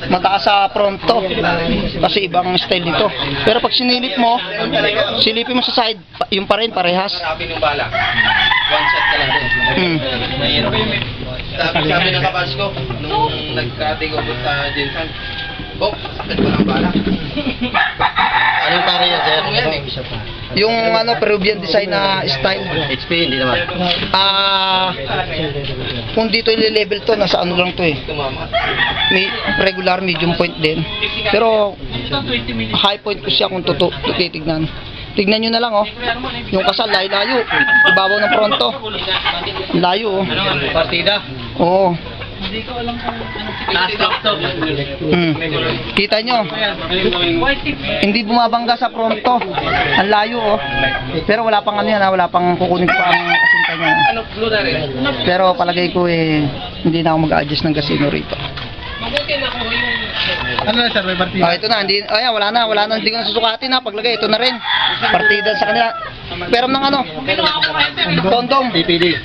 Mataas sa pronto kasi ibang style nito. Pero pag sinilip mo, silipin mo sa side, yung pa rin parehas. Sabi ng bala. One shot ka lang. Mahirap. Sabi ng kabals ko nung nagka-take over sa Jensen. Oh, sakit ko ng bala. Anong pare yan, sir? Ano yan eh? Yung Peruvian design na style. HP, hindi naman. Kung dito i-level to, nasa ano lang to eh. Tumama. May regular medium point din. Pero high point ko siya kung titignan. Tignan nyo na lang oh. Yung kasal, layo-layo. Ibabaw ng pronto. Layo oh. Partida? Oo. Last to. Kita nyo. Hindi bumabangga sa pronto. Ang layo oh. Pero wala pang ano yan ha. Wala pang kukunin pa ang kasinta niya. Ano, blue na rin? Pero palagay ko eh, hindi na ako mag-adjust ng casino rito. Mabuti na ko yung... Ano na, sir? May partida? Ito na, wala na, hindi ko na susukatin na, paglagay, ito na rin. Partida sa kanila. Pero ng ano, condom. PPD.